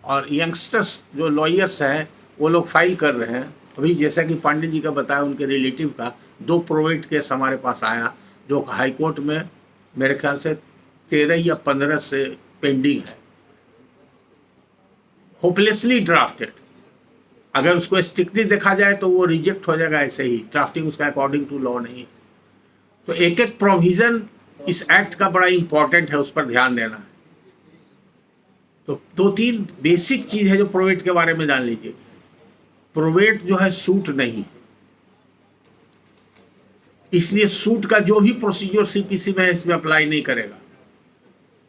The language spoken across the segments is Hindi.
और यंगस्टर्स जो लॉयर्स हैं वो लोग फाइल कर रहे हैं। अभी जैसा कि पांडे जी का बताया, उनके रिलेटिव का 2 प्रोवेट केस हमारे पास आया जो हाई कोर्ट में मेरे ख्याल से 13 या 15 से पेंडिंग है, होपलेसली ड्राफ्टेड। अगर उसको स्ट्रिक्टली देखा जाए तो वो रिजेक्ट हो जाएगा ऐसे ही, ड्राफ्टिंग उसका अकॉर्डिंग टू लॉ नहीं है। तो एक एक प्रोविजन इस एक्ट का बड़ा इंपॉर्टेंट है, उस पर ध्यान देना है। तो 2-3 बेसिक चीज है जो प्रोवेट के बारे में जान लीजिए। प्रोवेट जो है सूट नहीं, इसलिए सूट का जो भी प्रोसीजर सीपीसी में है इसमें अप्लाई नहीं करेगा।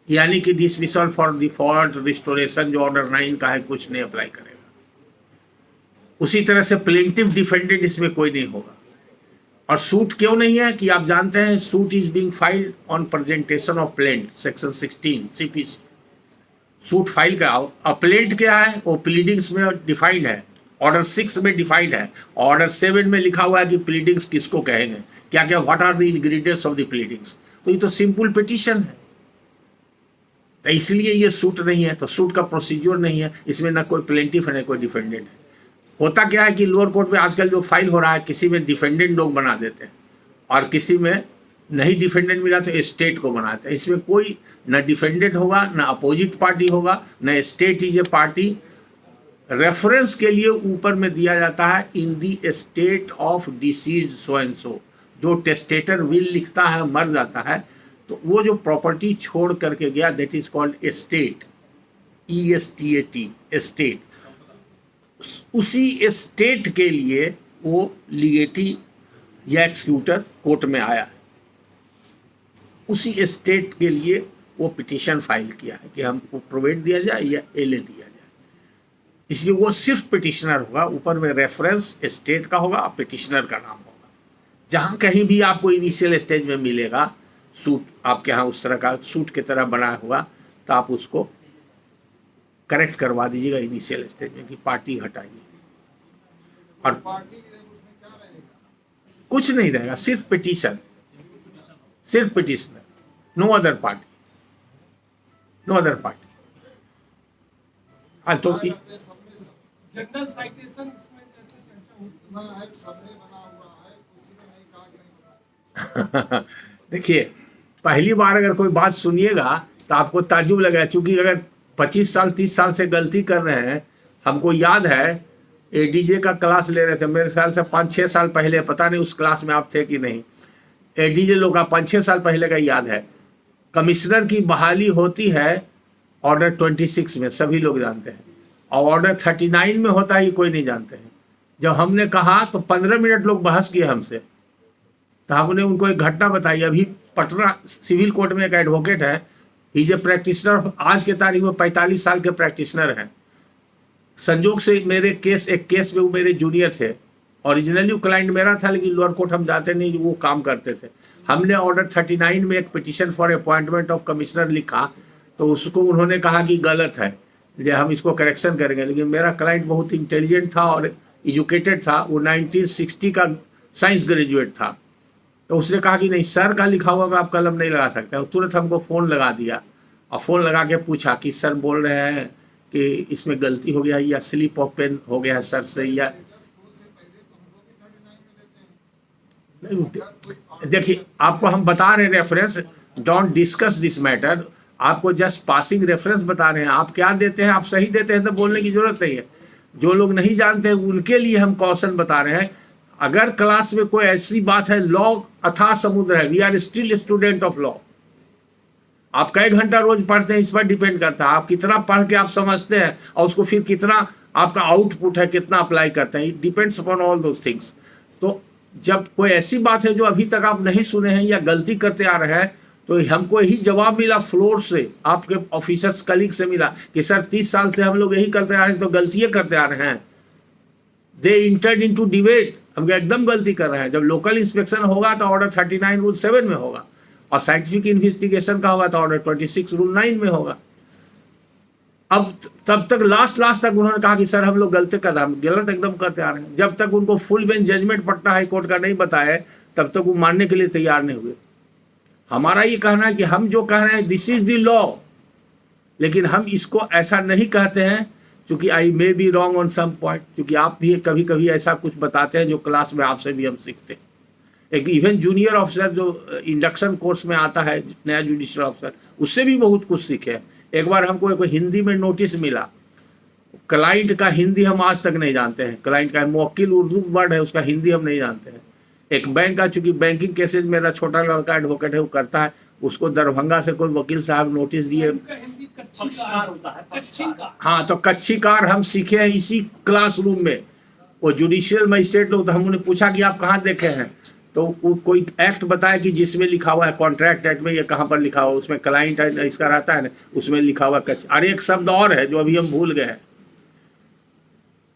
यानी कि डिसमिसल फॉर डिफॉल्ट, रिस्टोरेशन जो ऑर्डर 9 का है, कुछ नहीं अप्लाई करेगा। उसी तरह से प्लेंटिव डिफेंडेंट इसमें कोई नहीं होगा। और सूट क्यों नहीं है कि आप जानते हैं, suit is being filed on presentation of plaint, section 16 CPC. Suit file कराओ। अब प्लेंट क्या है, वो प्लीडिंग्स में डिफाइंड है, ऑर्डर 6 में डिफाइंड है, ऑर्डर 7 में लिखा हुआ है कि प्लीडिंग्स किसको कहेंगे, क्या क्या, what are the ingredients of the pleadings. तो ये तो सिंपल पिटीशन है, तो इसलिए ये सूट नहीं है। तो सूट का प्रोसीजर नहीं है, इसमें ना कोई प्लेंटिफ है ना कोई डिफेंडेंट है। होता क्या है कि लोअर कोर्ट में आजकल जो फाइल हो रहा है, किसी में डिफेंडेंट लोग बना देते हैं और किसी में नहीं डिफेंडेंट मिला तो स्टेट को बनाते हैं। इसमें कोई ना डिफेंडेंट होगा, ना अपोजिट पार्टी होगा, ना state is a party. Reference के लिए ऊपर में दिया जाता है in the state of deceased so and so. जो टेस्टेटर विल लिखता है, मर जाता है, तो वो जो प्रॉपर्टी छोड़ करके गया, that is called estate, ESTAT, estate. उसी स्टेट के लिए वो लीगेटी या एक्सक्यूटर कोर्ट में आया है, उसी स्टेट के लिए वो पिटीशन फाइल किया है कि हमको प्रोवेट दिया जाए या एले दिया जाए। इसलिए वो सिर्फ पिटिशनर होगा, ऊपर में रेफरेंस स्टेट का होगा, पिटिशनर का नाम होगा। जहाँ कहीं भी आपको इनिशियल स्टेज में मिलेगा सूट, आपके यहाँ उस तरह का सूट की तरह बनाया हुआ, तो आप उसको करेक्ट करवा दीजिएगा इनिशियल स्टेज में कि पार्टी हटाइए। और कुछ नहीं रहेगा, सिर्फ पिटीशन, सिर्फ petitioner, no other party, no other party. तो जनरल साइटेशन इसमें जैसे चर्चा होती है, सबने बना हुआ है, किसी ने नहीं कहा कि नहीं बना। देखिए, पहली बार अगर कोई बात सुनिएगा तो आपको ताज्जुब लगेगा, क्योंकि अगर 25 साल 30 साल से गलती कर रहे हैं। हमको याद है एडीजे का क्लास ले रहे थे, मेरे ख्याल से 5-6 साल पहले, पता नहीं उस क्लास में आप थे कि नहीं। एडीजे लोग का 5-6 साल पहले का याद है। कमिश्नर की बहाली होती है ऑर्डर 26 में, सभी लोग जानते हैं, और ऑर्डर 39 में होता है, कोई नहीं जानते हैं। जब हमने कहा तो 15 मिनट लोग बहस किए हमसे, तो हमने उनको एक घटना बताई। अभी पटना सिविल कोर्ट में एक एडवोकेट है, इज ए प्रैक्टिशनर, आज के तारीख में 45 साल के प्रैक्टिशनर हैं। संजोग से मेरे एक केस में वो मेरे जूनियर थे। ओरिजिनली वो क्लाइंट मेरा था, लेकिन लोअर कोर्ट हम जाते नहीं, वो काम करते थे। हमने ऑर्डर 39 में एक petition for appointment of commissioner लिखा, तो उसको उन्होंने कहा कि गलत है, ये हम इसको करेक्शन करेंगे। लेकिन मेरा क्लाइंट बहुत इंटेलिजेंट था और एजुकेटेड था, वो 1960 का साइंस ग्रेजुएट था। तो उसने कहा कि नहीं, सर का लिखा हुआ में आप कलम नहीं लगा सकते। तुरंत हमको फ़ोन लगा दिया और फ़ोन लगा के पूछा कि सर बोल रहे हैं कि इसमें गलती हो गया या स्लिप ऑफ पेन हो गया है सर से, या देखिए आपको हम बता रहे हैं reference, don't discuss this matter, आपको जस्ट पासिंग रेफरेंस बता रहे हैं। आप क्या देते हैं, आप सही देते हैं तो बोलने की जरूरत नहीं है। जो लोग नहीं जानते हैं उनके लिए हम कॉशन बता रहे हैं। अगर क्लास में कोई ऐसी बात है, लॉ अथाह समुद्र है, we are still student of law. आप कई घंटा रोज पढ़ते हैं, इस पर डिपेंड करता है आप कितना पढ़ के आप समझते हैं और उसको फिर कितना आपका आउटपुट है, कितना अप्लाई करते हैं। It depends upon all those things. तो जब कोई ऐसी बात है जो अभी तक आप नहीं सुने हैं या गलती करते आ रहे हैं, तो हमको यही जवाब मिला फ्लोर से, आपके ऑफिसर्स कलीग से मिला कि सर 30 साल से हम लोग यही करते आ रहे हैं, तो गलतियां करते आ रहे हैं। दे इंटर्ड इनटू डिबेट, हम एकदम गलती कर रहे हैं। जब लोकल इंस्पेक्शन होगा तो ऑर्डर 39 रूल 7 में होगा, और साइंटिफिक इन्वेस्टिगेशन का होगा तो ऑर्डर 26 रूल 9 में होगा। अब तब तक लास्ट तक उन्होंने कहा कि सर हम लोग गलती कर रहे हैं, हम गलत एकदम करते आ रहे हैं। जब तक उनको full bench judgment Patna high court का नहीं बताए, तब तक वो मानने के लिए तैयार नहीं हुए। हमारा ये कहना है कि हम जो कह रहे हैं दिस इज द लॉ, लेकिन हम इसको ऐसा नहीं कहते हैं क्योंकि I may be wrong on some point, क्योंकि आप भी कभी कभी ऐसा कुछ बताते हैं जो क्लास में आपसे भी हम सीखते हैं। एक इवन जूनियर ऑफिसर जो इंडक्शन कोर्स में आता है, नया जुडिशियल ऑफिसर, उससे भी बहुत कुछ सीखे। एक बार हमको एक हिंदी में नोटिस मिला, क्लाइंट का हिंदी हम आज तक नहीं जानते हैं, क्लाइंट का मुवक्किल उर्दू वर्ड है, उसका हिंदी हम नहीं जानते हैं। एक बैंक का, चूंकि बैंकिंग केसेज मेरा छोटा लड़का एडवोकेट है वो करता है, उसको दरभंगा से कोई वकील साहब नोटिस दिए, उनका हिंदी कच्ची कार होता है, कच्ची कार। हाँ, तो कच्ची कार हम सीखे हैं इसी क्लासरूम में। वो जुडिशियल मजिस्ट्रेट लोग, तो हम उन्हें पूछा कि आप कहाँ देखे हैं, तो वो कोई एक्ट बताया कि जिसमें लिखा हुआ है कॉन्ट्रैक्ट एक्ट में, ये कहाँ पर लिखा हुआ है, उसमें क्लाइंट इसका रहता है ना, उसमें लिखा हुआ कच्ची। और एक शब्द और है जो अभी हम भूल गए हैं।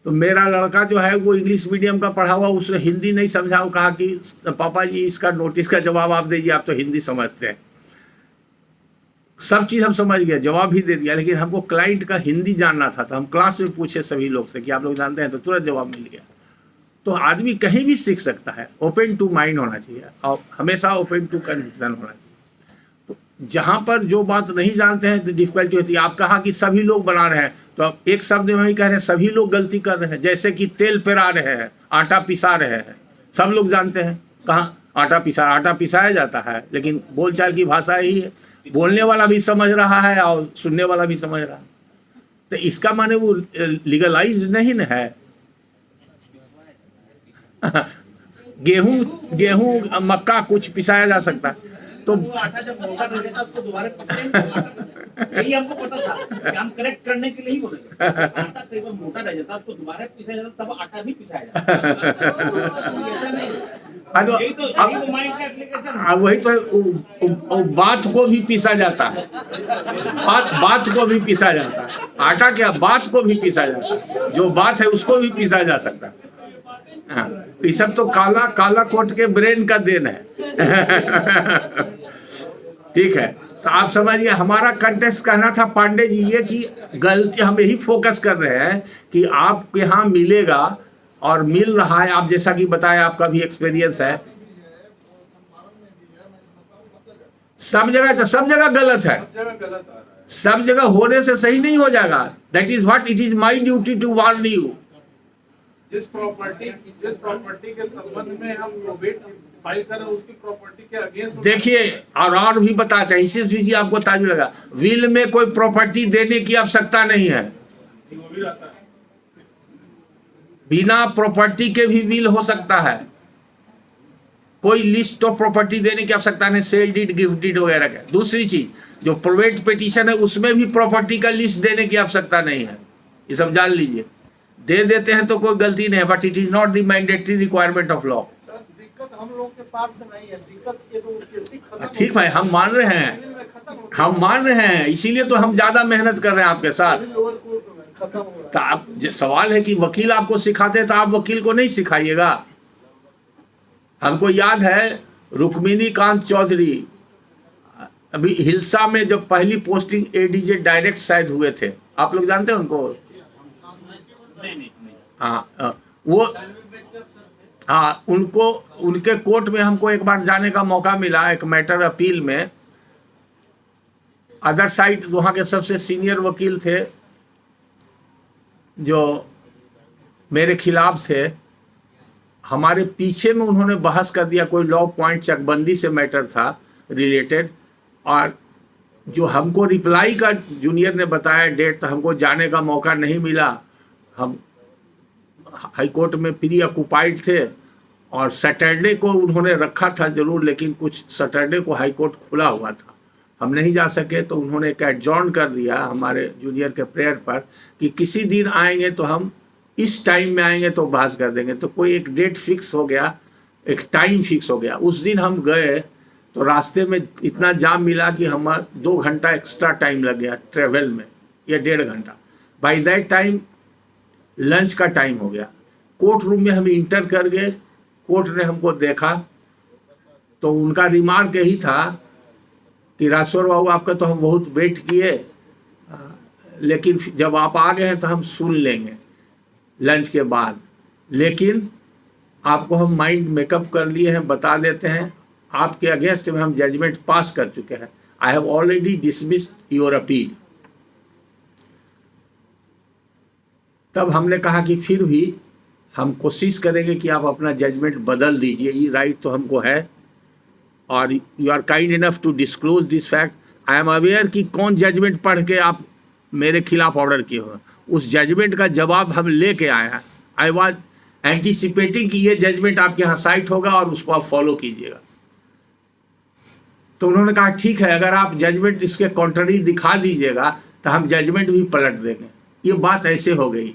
तो मेरा लड़का जो है वो इंग्लिश मीडियम का पढ़ा हुआ, उसने हिंदी नहीं समझा, वो कहा कि पापा जी इसका नोटिस का जवाब आप दीजिए, आप तो हिंदी समझते हैं। सब चीज़ हम समझ गए, जवाब भी दे दिया, लेकिन हमको क्लाइंट का हिंदी जानना था। तो हम क्लास में पूछे सभी लोग से कि आप लोग जानते हैं, तो तुरंत जवाब मिल गया। तो आदमी कहीं भी सीख सकता है, ओपन टू माइंड होना चाहिए और हमेशा ओपन टू कन्विक्शन होना चाहिए। तो जहाँ पर जो बात नहीं जानते हैं तो डिफिकल्टी होती है। आप कहा कि सभी लोग बना रहे हैं, तो आप एक शब्द में ही कह रहे हैं सभी लोग गलती कर रहे हैं। जैसे कि तेल पेरा रहे हैं, आटा पिसा रहे हैं, सब लोग जानते हैं कहाँ आटा पिसाया जाता है, लेकिन बोलचाल की भाषा यही है, बोलने वाला भी समझ रहा है और सुनने वाला भी समझ रहा है। तो इसका माने वो लीगलाइज नहीं न है। गेहूं मक्का कुछ पिसाया जा सकता है, तो आटा जब मोटा रह जाता उसको दोबारा पिसते हैं। यही हमको पता था कि हम करेक्ट करने के लिए ही बोले। आटा कई बार मोटा रह जाता उसको दोबारा पिसाया जाता, तब आटा भी पिसाया जाता। ऐसा नहीं, यही तो माइंड का एप्लीकेशन है। वही तो बात को भी पीसा जाता है, बात को भी पीसा जाता है। आटा क्या, बात को भी पीसा जाता है, जो बात है उसको भी पीसा जा सकता है। हाँ, ये सब तो काला कोट के ब्रेन का देन है। ठीक है, तो आप समझिए हमारा कंटेक्स्ट कहना था पांडे जी ये कि गलती हम यही फोकस कर रहे हैं कि आपके यहाँ मिलेगा और मिल रहा है। आप जैसा कि बताया, आपका भी एक्सपीरियंस है, सब जगह गलत है, सब जगह होने से सही नहीं हो जाएगा। That is what it is my duty to warn you. जिस प्रॉपर्टी के संबंध में हम प्रोबेट फाइल कर रहे हैं उसकी प्रॉपर्टी के अगेंस्ट देखिए, और भी बताते हैं, इसी चीज आपको ताजुब लगा, विल में कोई प्रॉपर्टी देने की आवश्यकता नहीं है। बिना प्रॉपर्टी के भी विल हो सकता है, कोई लिस्ट ऑफ प्रॉपर्टी देने की आवश्यकता नहीं, सेल डीड, गिफ्ट डीड वगैरह का। दूसरी चीज, जो प्रोबेट पिटीशन है उसमें भी प्रॉपर्टी का लिस्ट देने की आवश्यकता नहीं है, ये सब जान लीजिए। दे देते हैं तो कोई गलती नहीं है, but it is not the mandatory requirement of law. दिक्कत हम लोग के पास से नहीं है, दिक्कत ये तो केस खत्म ठीक भाई, हम मान रहे हैं, इसीलिए तो हम ज्यादा मेहनत कर रहे हैं आपके साथ। लोअर कोर्ट में खत्म हो रहा है। तो आप सवाल है कि वकील आपको सिखाते हैं, तो आप वकील को नहीं सिखाइएगा। हमको याद है रुक्मिनी कांत चौधरी अभी हिल्सा में जब पहली पोस्टिंग एडीजे डायरेक्ट शायद हुए थे, आप लोग जानते हैं उनको? हाँ, वो हाँ, उनको उनके कोर्ट में हमको एक बार जाने का मौका मिला, एक मैटर अपील में। अदर साइड वहाँ के सबसे सीनियर वकील थे जो मेरे खिलाफ थे, हमारे पीछे में उन्होंने बहस कर दिया, कोई लॉ पॉइंट चकबंदी से मैटर था रिलेटेड, और जो हमको रिप्लाई का जूनियर ने बताया डेट, तो हमको जाने का मौका नहीं मिला। हम हाई कोर्ट में प्री ऑक्युपाइड थे और सैटरडे को उन्होंने रखा था जरूर, लेकिन कुछ सैटरडे को हाई कोर्ट खुला हुआ था, हम नहीं जा सके। तो उन्होंने एक एडजॉर्न कर दिया हमारे जूनियर के प्रेयर पर कि किसी दिन आएंगे तो हम इस टाइम में आएंगे तो बहस कर देंगे। तो कोई एक डेट फिक्स हो गया, एक टाइम फिक्स हो गया। उस दिन हम गए तो रास्ते में इतना जाम मिला कि हमारा 2 घंटा एक्स्ट्रा टाइम लग गया ट्रेवल में, या 1.5 घंटा। बाय दैट टाइम लंच का टाइम हो गया। कोर्ट रूम में हम इंटर कर गए, कोर्ट ने हमको देखा तो उनका रिमार्क यही था कि राजस्वर बाबू आपका तो हम बहुत वेट किए, लेकिन जब आप आ गए हैं तो हम सुन लेंगे लंच के बाद, लेकिन आपको हम माइंड मेकअप कर लिए हैं, बता देते हैं आपके अगेंस्ट में हम जजमेंट पास कर चुके हैं। I have already dismissed your appeal. तब हमने कहा कि फिर भी हम कोशिश करेंगे कि आप अपना जजमेंट बदल दीजिए, ये राइट तो हमको है, और you are kind enough to disclose this fact. I am aware कि कौन जजमेंट पढ़ के आप मेरे खिलाफ ऑर्डर किए हो, उस जजमेंट का जवाब हम लेके आए हैं। आई वॉज एंटिसिपेटिंग कि ये जजमेंट आपके यहाँ साइट होगा और उसको आप फॉलो कीजिएगा। तो उन्होंने कहा ठीक है, अगर आप जजमेंट इसके कॉन्ट्ररी दिखा दीजिएगा तो हम जजमेंट भी पलट देंगे। ये बात ऐसे हो गई।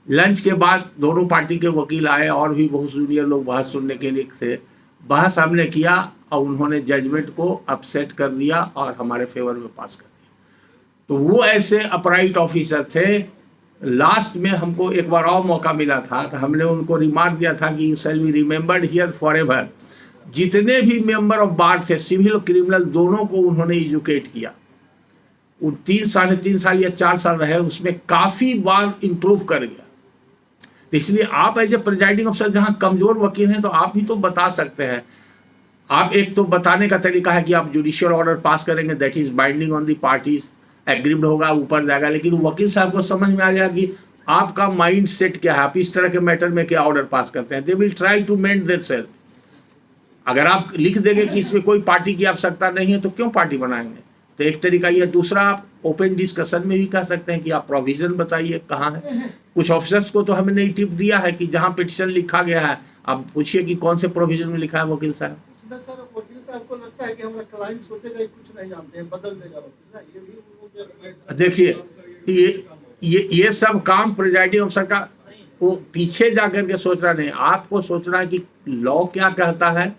लंच के बाद दोनों पार्टी के वकील आए और भी बहुत जूनियर लोग बहस सुनने के लिए थे। बहस हमने किया और उन्होंने जजमेंट को अपसेट कर दिया और हमारे फेवर में पास कर दिया। तो वो ऐसे अपराइट ऑफिसर थे। लास्ट में हमको एक बार और मौका मिला था तो हमने उनको रिमार्क दिया था कि you shall be remembered here for ever. जितने भी मेंबर ऑफ बार थे, सिविल और क्रिमिनल, दोनों को उन्होंने एजुकेट किया। उन 3-3.5 साल या 4 साल रहे, उसमें काफ़ी बार इम्प्रूव कर गया। तो इसलिए आप एज ए प्रिजाइडिंग अफसर जहाँ कमज़ोर वकील हैं तो आप भी तो बता सकते हैं। आप एक तो बताने का तरीका है कि आप जुडिशियल ऑर्डर पास करेंगे, that is binding on the parties, agreed होगा, ऊपर जाएगा। लेकिन वकील साहब को समझ में आ जाएगा कि आपका माइंड सेट क्या है, आप इस तरह के मैटर में क्या ऑर्डर पास करते हैं। They will try to mend their self. अगर आप लिख देंगे कि इसमें कोई पार्टी की आवश्यकता नहीं है तो क्यों पार्टी बनाएंगे। तो एक तरीका ये। दूसरा, आप ओपन डिस्कशन में भी कह सकते हैं कि आप प्रोविजन बताइए कहाँ है। कुछ ऑफिसर्स को तो हमने टिप दिया है कि जहाँ पिटिशन लिखा गया है आप पूछिए कि कौन से प्रोविजन में लिखा है वकील साहब। सर, वकील साहब को लगता है कि हमारा क्लाइंट सोचेगा कि कुछ नहीं जानते हैं, बदल देगा वकील ना, ये भी देखिए ये सब काम प्रिजाइडिंग अफसर का, वो पीछे जाकर के सोचना नहीं, आपको सोचना है कि लॉ क्या कहता है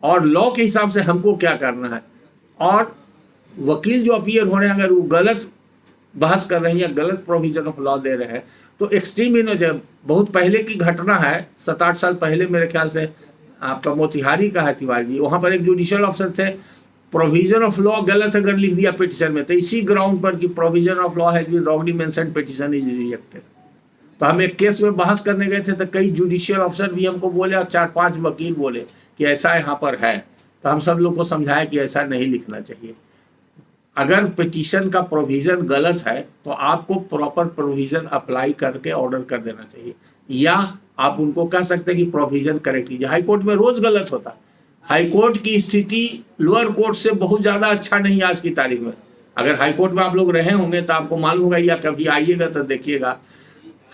और लॉ के हिसाब से हमको क्या करना है। और वकील जो अपीयर हो रहे हैं, अगर वो गलत बहस कर रहे हैं या गलत प्रोविजन ऑफ लॉ दे रहे हैं तो एक्सट्रीम इनोजेब। बहुत पहले की घटना है, 7-8 साल पहले मेरे ख्याल से आपका मोतिहारी का है तिवारी जी, वहाँ पर एक जुडिशियल ऑफिसर थे, प्रोविजन ऑफ लॉ गलत अगर लिख दिया पिटिशन में तो इसी ग्राउंड पर कि provision of law has been wrongly mentioned, petition is rejected. तो हम एक केस में बहस करने गए थे तो कई जुडिशियल ऑफिसर भी हमको बोले और 4-5 वकील बोले कि ऐसा यहाँ पर है। तो हम सब लोग को समझाया कि ऐसा नहीं लिखना चाहिए। अगर पिटिशन का प्रोविज़न गलत है तो आपको प्रॉपर प्रोविज़न अप्लाई करके ऑर्डर कर देना चाहिए, या आप उनको कह सकते हैं कि प्रोविज़न करेक्ट कीजिए। हाई कोर्ट में रोज़ गलत होता है। हाई कोर्ट की स्थिति लोअर कोर्ट से बहुत ज़्यादा अच्छा नहीं है आज की तारीख में। अगर हाई कोर्ट में आप लोग रहे होंगे तो आपको मालूम होगा, या कभी आइएगा तो देखिएगा,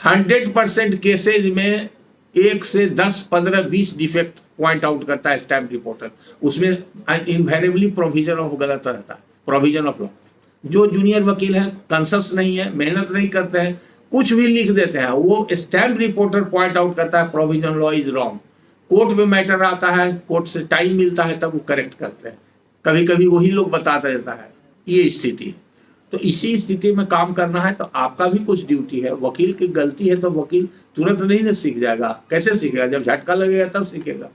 100% केसेज में 1 से 10, 15, 20 डिफेक्ट पॉइंट आउट करता है स्टैम्प रिपोर्टर। उसमें इनवेरिएबली प्रोविजन ऑफ गलत रहता है, प्रोविजन ऑफ लॉ। जो जूनियर वकील हैं, कंसस नहीं है, मेहनत नहीं करते हैं, कुछ भी लिख देते हैं, वो स्टैम्प रिपोर्टर पॉइंट आउट करता है provision law is wrong. Court में मैटर आता है, कोर्ट से टाइम मिलता है तब वो करेक्ट करते हैं, कभी कभी वही लोग बताता रहता है। ये स्थिति है। तो इसी स्थिति में काम करना है तो आपका भी कुछ ड्यूटी है। वकील की गलती है तो वकील तुरंत नहीं ना सीख जाएगा। कैसे सीखेगा? जब झटका लगेगा तब सीखेगा।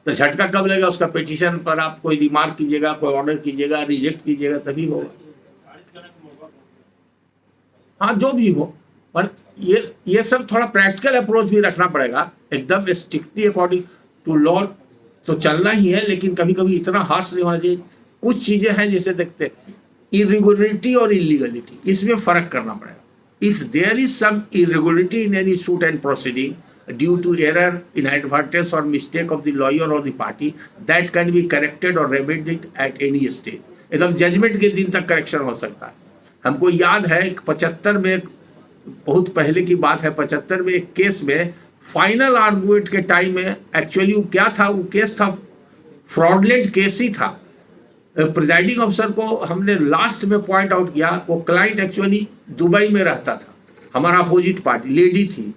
तो झटका कब लगेगा? उसका पिटीशन पर आप कोई रिमार्क कीजिएगा, कोई ऑर्डर कीजिएगा, रिजेक्ट कीजिएगा, तभी होगा। हाँ, जो भी हो, पर ये सब थोड़ा प्रैक्टिकल अप्रोच भी रखना पड़ेगा। एकदम स्ट्रिक्टली अकॉर्डिंग टू लॉ तो चलना ही है, लेकिन कभी कभी इतना हार्श नहीं होना चाहिए। कुछ चीजें हैं जैसे देखते इरेगुलरिटी और इलीगलिटी, इसमें फर्क करना पड़ेगा। If there is some irregularity in any suit and proceeding due to error, inadvertence और मिस्टेक ऑफ द लॉयर और the party, that can be corrected और रेमेडिड एट एनी स्टेज। एकदम जजमेंट के दिन तक करेक्शन हो सकता है। हमको याद है 75 में, बहुत पहले की बात है, 75 में एक केस में फाइनल आर्गुमेंट के टाइम में एक्चुअली वो क्या था, वो केस था फ्रॉडलेंट केस ही था। प्रिजाइडिंग अफसर को हमने लास्ट में पॉइंट आउट किया, वो क्लाइंट एक्चुअली दुबई में रहता था, हमारा अपोजिट पार्टी लेडी थी,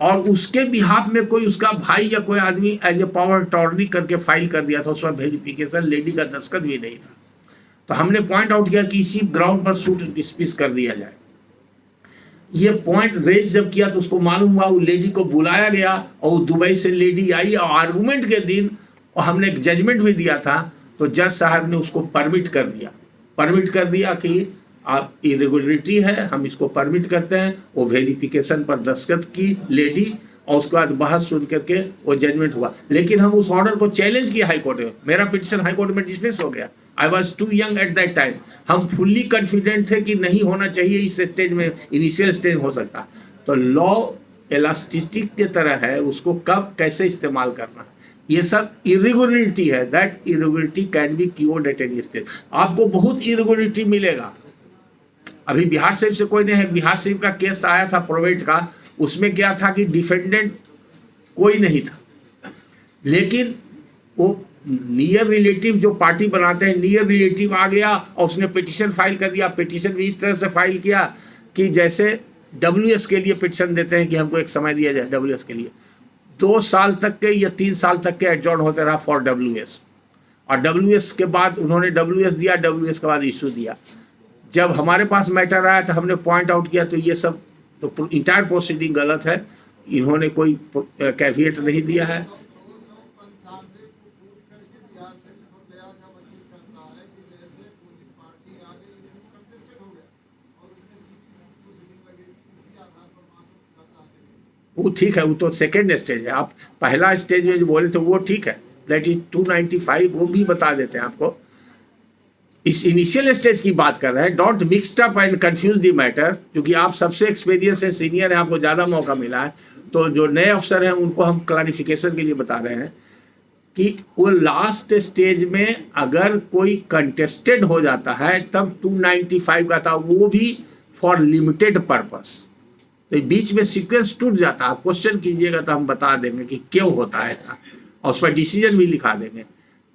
और उसके बिहाफ में कोई उसका भाई या कोई आदमी एज ए पावर अटॉर्नी करके फाइल कर दिया था। उसमें वेरिफिकेशन लेडी का दस्तखत भी नहीं था। तो हमने पॉइंट आउट किया कि इसी ग्राउंड पर सूट डिस्मिस कर दिया जाए। ये पॉइंट रेज जब किया तो उसको मालूम हुआ, वो लेडी को बुलाया गया और दुबई से लेडी आई और आर्गूमेंट के दिन, और हमने एक जजमेंट भी दिया था, तो जज साहब ने उसको परमिट कर दिया कि आप इरेगुलरिटी है, हम इसको परमिट करते हैं। वो वेरिफिकेशन पर दस्तखत की लेडी, और उसके बाद बहस सुन करके वो जजमेंट हुआ। लेकिन हम उस ऑर्डर को चैलेंज किया हाई कोर्ट में। मेरा पिटीशन हाई कोर्ट में डिसमिस हो गया। I was too young at that time. हम फुल्ली कॉन्फिडेंट थे कि नहीं होना चाहिए इस स्टेज में, इनिशियल स्टेज हो सकता। तो लॉ इलास्टिसिटी की तरह है, उसको कब कैसे इस्तेमाल करना है, ये सब इरेगुलरिटी है। That irregularity can be cured eight any stage. आपको बहुत इरेगुलरिटी मिलेगा। अभी बिहार शरीफ से कोई नहीं है, बिहार शरीफ का केस आया था प्रोवेट का, उसमें क्या था कि डिफेंडेंट कोई नहीं था, लेकिन वो नियर रिलेटिव जो पार्टी बनाते हैं, नियर रिलेटिव आ गया और उसने पिटीशन फाइल कर दिया। पिटीशन भी इस तरह से फाइल किया कि जैसे WS के लिए पिटीशन देते हैं कि हमको एक समय दिया जाए, WS के लिए 2 साल तक के या 3 साल तक के एडजॉर्न होते रहा फॉर WS, और WS के बाद उन्होंने WS दिया, WS के बाद इशू दिया। जब हमारे पास मैटर आया तो हमने पॉइंट आउट किया, तो ये सब तो इंटायर प्रोसीडिंग गलत है, इन्होंने कोई कैविएट नहीं दिया है। वो ठीक है, वो तो सेकेंड स्टेज है। आप पहला स्टेज में जो बोले थे वो ठीक है, दैट इज 295, वो भी बता देते हैं आपको। इस इनिशियल स्टेज की बात कर रहे हैं। Don't mixed up and confuse the matter, क्योंकि आप सबसे एक्सपीरियंस है, सीनियर है, आपको ज़्यादा मौका मिला है। तो जो नए अफसर हैं उनको हम क्लैरिफिकेशन के लिए बता रहे हैं कि वो लास्ट स्टेज में अगर कोई कंटेस्टेड हो जाता है तब 295 का था, वो भी फॉर लिमिटेड पर्पस। तो बीच में सीक्वेंस टूट जाता है। आप क्वेश्चन कीजिएगा तो हम बता देंगे कि क्यों होता है ऐसा, और उस पर डिसीजन भी लिखा देंगे।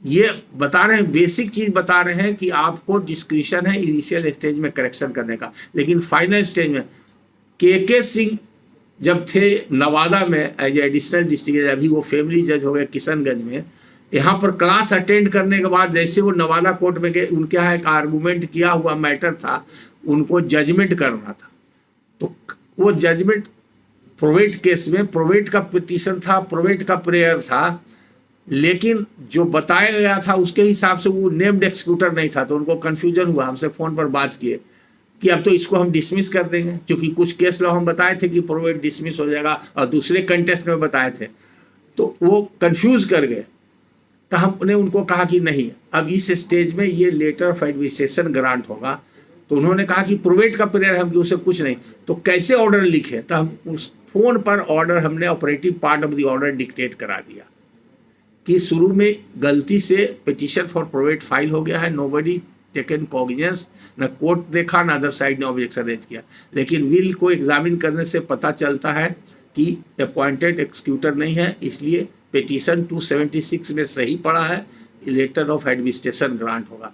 ये बता रहे हैं, बेसिक चीज बता रहे हैं कि आपको डिस्क्रिशन है इनिशियल स्टेज में करेक्शन करने का, लेकिन फाइनल स्टेज में के सिंह जब थे नवादा में एज एडिशनल डिस्ट्रिक्ट जज, अभी वो फैमिली जज हो गए किशनगंज में, यहाँ पर क्लास अटेंड करने के बाद जैसे वो नवादा कोर्ट में गए, उनके यहाँ एक आर्गूमेंट किया हुआ मैटर था, उनको जजमेंट करना था। तो वो जजमेंट प्रोवेट केस में, प्रोवेट का पिटीशन था, प्रोवेट का प्रेयर था, लेकिन जो बताया गया था उसके हिसाब से वो नेम्ड एक्सिक्यूटर नहीं था। तो उनको कन्फ्यूजन हुआ, हमसे फ़ोन पर बात किए कि अब तो इसको हम डिसमिस कर देंगे, क्योंकि कुछ केस लॉ हम बताए थे कि प्रोवेट डिसमिस हो जाएगा और दूसरे कंटेस्ट में बताए थे, तो वो कंफ्यूज कर गए। तो हमने उनको कहा कि नहीं, अब इस स्टेज में ये लेटर ऑफ एडमिनिस्ट्रेशन ग्रांट होगा। तो उन्होंने कहा कि प्रोवेट का पीरियड हम कि उसे कुछ नहीं, तो कैसे ऑर्डर लिखे। तो हम उस फोन पर ऑर्डर, हमने operative part of the order dictate करा दिया कि शुरू में गलती से पिटीशन फॉर प्रोवेट फाइल हो गया है, नोबडी टेकन कॉग्निजेंस, न कोर्ट देखा न अदर साइड ने ऑब्जेक्शन रेज किया, लेकिन विल को एग्जामिन करने से पता चलता है कि अपॉइंटेड एक्सिक्यूटर नहीं है, इसलिए पिटीशन 276 में सही पड़ा है, लेटर ऑफ एडमिनिस्ट्रेशन ग्रांट होगा।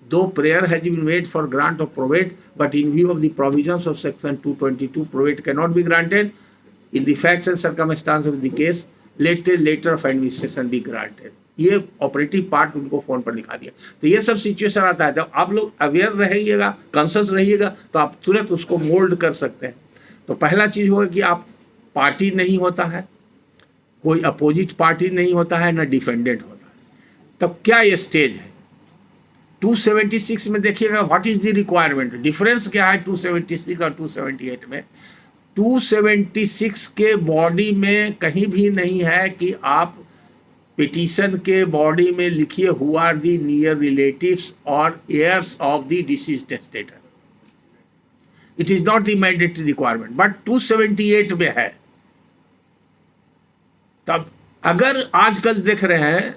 Though prayer has been made for grant of probate, but in view of the provisions of section 222, probate cannot be granted. In the facts and circumstances of the case, let a letter of administration be granted. ये ऑपरेटिव पार्ट उनको फोन पर लिखा दिया। तो ये सब सिचुएशन आता है, जब आप लोग अवेयर रहिएगा, कॉन्शियस रहिएगा, तो आप तुरंत उसको मोल्ड कर सकते हैं। तो पहला चीज होगा कि आप पार्टी नहीं होता है, कोई अपोजिट पार्टी नहीं होता है, ना डिफेंडेंट होता है, तब क्या ये स्टेज है। 276 में देखिएगा what is the requirement, difference क्या है 276 और 278 में। 276 के बॉडी में कहीं भी नहीं है कि आप पिटीशन के बॉडी में लिखिए who are the near relatives और heirs of the deceased testator. It is not the mandatory requirement, but 278 में है। तब अगर आजकल देख रहे हैं,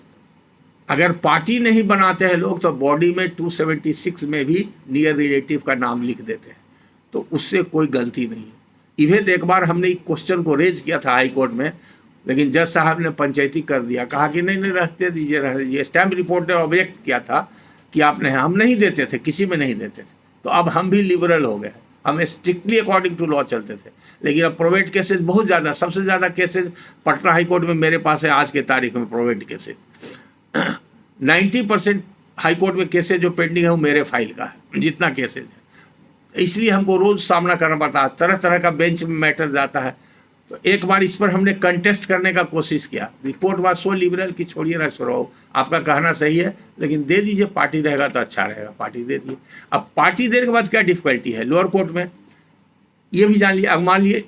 अगर पार्टी नहीं बनाते हैं लोग, तो बॉडी में 276 में भी नियर रिलेटिव का नाम लिख देते हैं, तो उससे कोई गलती नहीं है। इवन एक बार हमने एक क्वेश्चन को रेज किया था हाई कोर्ट में, लेकिन जज साहब ने पंचायती कर दिया, कहा कि नहीं रहते दीजिए, रह दीजिए। स्टैम्प रिपोर्ट ने ऑब्जेक्ट किया था कि आपने, हम नहीं देते थे, किसी में नहीं देते थे। तो अब हम भी लिबरल हो गए, हम स्ट्रिक्टली अकॉर्डिंग टू लॉ चलते थे। लेकिन अब प्रोवेट केसेज बहुत ज़्यादा, सबसे ज़्यादा केसेज पटना हाई कोर्ट में मेरे पास है आज के तारीख में प्रोवेट केसेज। 90% हाई कोर्ट में केसेज जो पेंडिंग है वो मेरे फाइल का है, जितना केसेज है। इसलिए हमको रोज सामना करना पड़ता है, तरह तरह का बेंच में मैटर जाता है। तो एक बार इस पर हमने कंटेस्ट करने का कोशिश किया, रिपोर्ट वाज सो लिबरल कि छोड़िए ना सरो, आपका कहना सही है लेकिन दे दीजिए, पार्टी रहेगा तो अच्छा रहेगा, पार्टी दे दीजिए। अब पार्टी देने के बाद क्या डिफिकल्टी है लोअर कोर्ट में, ये भी जान लिया। अब मान लिए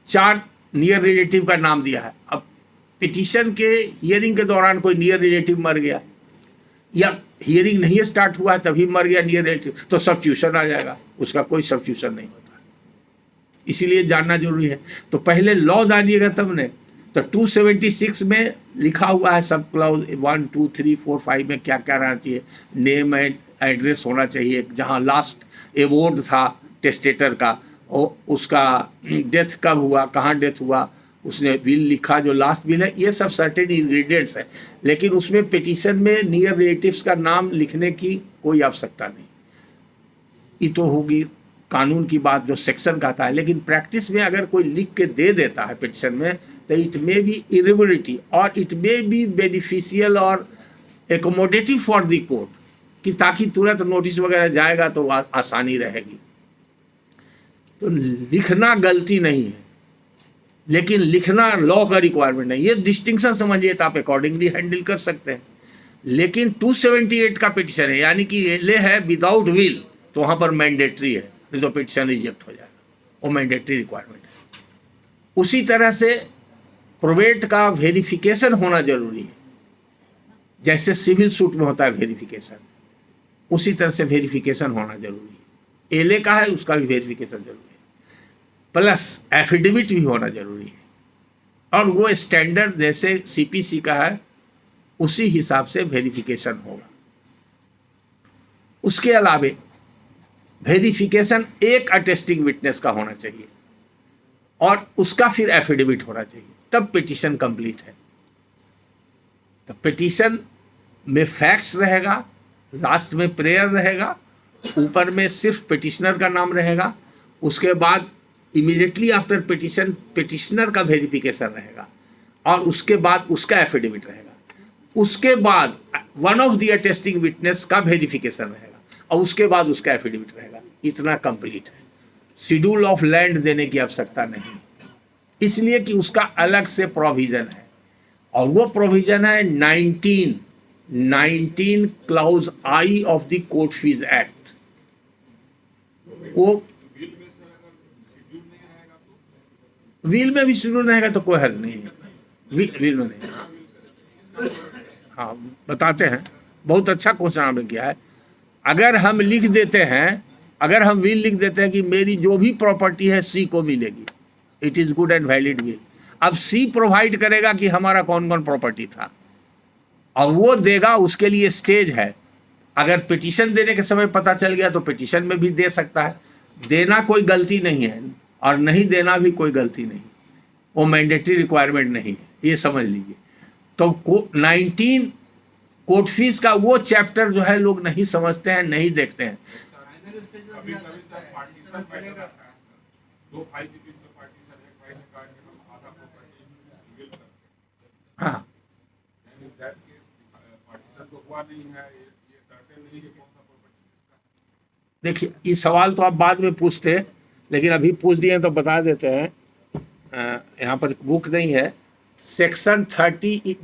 4 नियर रिलेटिव का नाम दिया है, अब पिटीशन के हियरिंग के दौरान कोई नियर रिलेटिव मर गया या हियरिंग नहीं स्टार्ट हुआ है तभी मर गया नियर रिलेटिव, तो सब्स्टिट्यूशन आ जाएगा, उसका कोई सब्स्टिट्यूशन नहीं होता। इसीलिए जानना जरूरी है। तो पहले लॉ जानिएगा तब ने। तो 276 में लिखा हुआ है सब क्लाउज 1 2 3 4 5 में क्या क्या रहना चाहिए। नेम एंड एड्रेस होना चाहिए, जहाँ लास्ट एवोर्ड था टेस्टेटर का, और उसका डेथ कब हुआ, कहाँ डेथ हुआ, उसने विल लिखा जो लास्ट विल है, ये सब सर्टेन इंग्रेडिएंट्स है। लेकिन उसमें पिटीशन में नियर रिलेटिव्स का नाम लिखने की कोई आवश्यकता नहीं। ये तो होगी कानून की बात जो सेक्शन कहता है, लेकिन प्रैक्टिस में अगर कोई लिख के दे देता है पिटीशन में, तो इट मे बी इरेगुलरिटी और इट मे बी बेनिफिशियल और एकोमोडेटिव फॉर द कोर्ट, कि ताकि तुरंत नोटिस वगैरह जाएगा तो आसानी रहेगी। तो लिखना गलती नहीं है, लेकिन लिखना लॉ का रिक्वायरमेंट नहीं। ये डिस्टिंक्शन समझिए तो आप अकॉर्डिंगली हैंडल कर सकते हैं। लेकिन 278 का पिटीशन है, यानी कि ये है विदाउट विल, तो वहाँ पर मैंडेटरी है, नहीं तो पिटीशन रिजेक्ट हो जाएगा, वो मैंडेटरी रिक्वायरमेंट है। उसी तरह से प्रोवेट का वेरिफिकेशन होना जरूरी है, जैसे सिविल सूट में होता है वेरिफिकेशन, उसी तरह से वेरिफिकेशन होना जरूरी है। एलए का है, उसका भी वेरिफिकेशन जरूरी है, प्लस एफिडेविट भी होना जरूरी है, और वो स्टैंडर्ड जैसे सीपीसी का है उसी हिसाब से वेरिफिकेशन होगा। उसके अलावे वेरिफिकेशन एक अटेस्टिंग विटनेस का होना चाहिए और उसका फिर एफिडेविट होना चाहिए, तब पिटीशन कंप्लीट है। तो पिटीशन में फैक्ट्स रहेगा, लास्ट में प्रेयर रहेगा, ऊपर में सिर्फ पिटिशनर का नाम रहेगा, उसके बाद इमीडिएटली आफ्टर पिटीशन पिटिशनर का वेरिफिकेशन रहेगा, और उसके बाद उसका एफिडेविट रहेगा, उसके बाद one of the attesting witness का वेरिफिकेशन रहेगा, और उसके बाद उसका एफिडेविट रहेगा। इतना कंप्लीट है। शेड्यूल ऑफ लैंड देने की आवश्यकता नहीं, इसलिए कि उसका अलग से प्रोविजन है, और वो प्रोविजन है 19 clause I of the court fees act. वो विल में भी शेड्यूल रहेगा तो कोई हर्ज नहीं है, विल में नहीं। हाँ, बताते हैं, बहुत अच्छा क्वेश्चन आपने किया है। अगर हम लिख देते हैं, अगर हम विल लिख देते हैं कि मेरी जो भी प्रॉपर्टी है सी को मिलेगी, it is good and valid will. अब सी प्रोवाइड करेगा कि हमारा कौन कौन प्रॉपर्टी था, और वो देगा, उसके लिए स्टेज है। अगर पिटीशन देने के समय पता चल गया तो पिटीशन में भी दे सकता है, देना कोई गलती नहीं है और नहीं देना भी कोई गलती नहीं, वो मैंडेटरी रिक्वायरमेंट नहीं है, ये समझ लीजिए। तो 19 कोर्ट फीस का वो चैप्टर जो है लोग नहीं समझते हैं, नहीं देखते हैं। कभी कभी सर पार्टीशन बैठा है, दो भाई के बीच में पार्टीशन, एक भाई ने कहा कि हम आधा प्रॉपर्टी विल करते हैं। हाँ, पार्टीशन तो हुआ नहीं है, ये सर्टेन नहीं है कौन सा प्रॉपर्टी किसका है। देखिए, ये सवाल तो आप बाद में पूछते, लेकिन अभी पूछ दिए तो बता देते हैं। यहाँ पर बुक नहीं है, section 30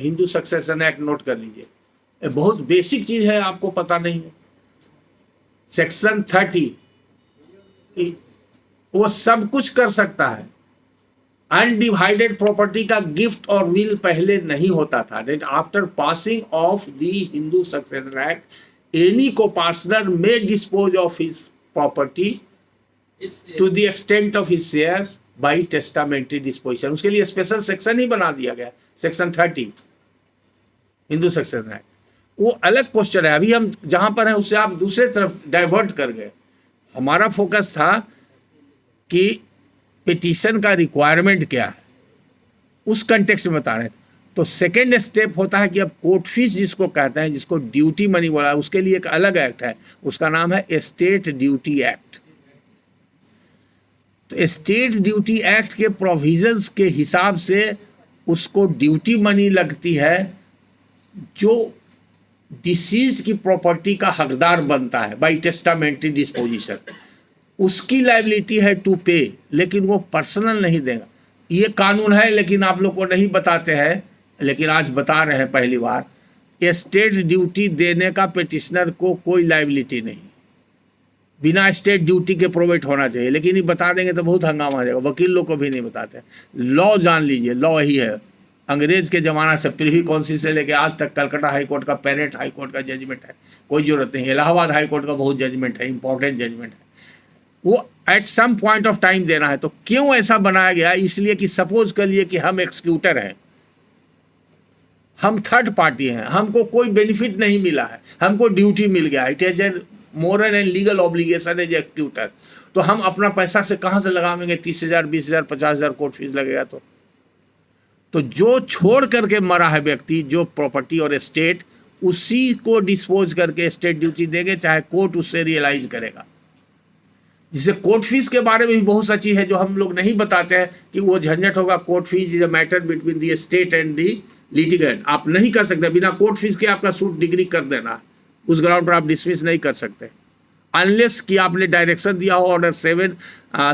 Hindu succession act note कर लीजिए, ये बहुत बेसिक चीज़ है, आपको पता नहीं है। सेक्शन 30 वो सब कुछ कर सकता है। अनडिवाइडेड प्रॉपर्टी का गिफ्ट और विल पहले नहीं होता था। That after passing of the Hindu succession act any co-partner may dispose of his property to the extent of his share by testamentary disposition. उसके लिए स्पेशल सेक्शन ही बना दिया गया, सेक्शन 30 हिंदू सक्सेशन एक्ट। वो अलग क्वेश्चन है, अभी हम जहां पर हैं उससे आप दूसरे तरफ डाइवर्ट कर गए। हमारा फोकस था कि पिटीशन का रिक्वायरमेंट क्या है, उस कंटेक्स्ट में बता रहे थे। तो सेकेंड स्टेप होता है कि अब कोर्ट फीस जिसको कहते हैं, जिसको ड्यूटी मनी बोला है, उसके लिए एक अलग एक्ट है, उसका नाम है एस्टेट ड्यूटी एक्ट। तो एस्टेट ड्यूटी एक्ट के प्रोविजंस के हिसाब से उसको ड्यूटी मनी लगती है जो डिसीज्ड की प्रॉपर्टी का हकदार बनता है बाई टेस्टामेंट्री डिस्पोजिशन। उसकी लायबिलिटी है टू पे, लेकिन वो पर्सनल नहीं देगा। ये कानून है, लेकिन आप लोग को नहीं बताते हैं, लेकिन आज बता रहे हैं पहली बार। एस्टेट ड्यूटी देने का पिटिशनर को कोई लायबिलिटी नहीं, बिना स्टेट ड्यूटी के प्रोवेट होना चाहिए। लेकिन ये बता देंगे तो बहुत हंगामा आ जाएगा, वकील लोग को भी नहीं बताते। लॉ जान लीजिए, लॉ यही है। अंग्रेज के ज़माना से प्रिवी काउंसिल से लेके आज तक कलकत्ता हाई कोर्ट का, पेरेंट हाई कोर्ट का जजमेंट है, कोई ज़रूरत नहीं। इलाहाबाद हाई कोर्ट का बहुत जजमेंट है, इंपॉर्टेंट जजमेंट है। वो at some point of time देना है। तो क्यों ऐसा बनाया गया? इसलिए कि सपोज करिए कि हम एक्सिक्यूटर हैं, हम थर्ड पार्टी हैं, हमको कोई बेनिफिट नहीं मिला है, हमको ड्यूटी मिल गया, it is an moral and legal obligation as executor. तो हम अपना पैसा से कहाँ से लगावेंगे? 30,000, 20,000, 50,000 कोर्ट फीस लगेगा। तो जो छोड़ करके मरा है व्यक्ति, जो प्रॉपर्टी और एस्टेट, उसी को डिस्पोज करके स्टेट ड्यूटी देंगे, चाहे कोर्ट उससे रियलाइज करेगा। जिसे कोर्ट फीस के बारे में भी बहुत सा चीज़ है जो हम लोग नहीं बताते हैं कि वो झंझट होगा। Court fees is a matter between the state and the litigant. आप नहीं कर सकते बिना कोर्ट फीस के आपका सूट डिग्री कर देना, उस ग्राउंड पर आप डिसमिस नहीं कर सकते, अनलेस कि आपने डायरेक्शन दिया हो ऑर्डर 7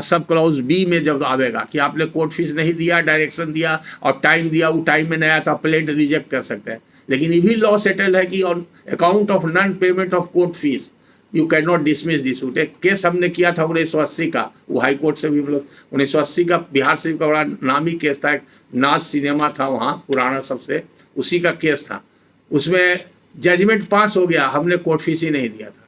सब क्लॉज बी में जब आवेगा कि आपने कोर्ट फीस नहीं दिया, डायरेक्शन दिया और टाइम दिया, वो टाइम में नहीं आया तो आप प्लेंट रिजेक्ट कर सकते हैं। लेकिन ये भी लॉ सेटल है कि on account of non payment of court fees you can not dismiss this suit. एक केस हमने किया था 1980 का, वो हाई कोर्ट से भी हम लोग 1980 का बिहार से का बड़ा नामी केस था, एक नाज सिनेमा था वहाँ पुराना सबसे, उसी का केस था। उसमें जजमेंट पास हो गया, हमने कोर्ट फीस ही नहीं दिया था।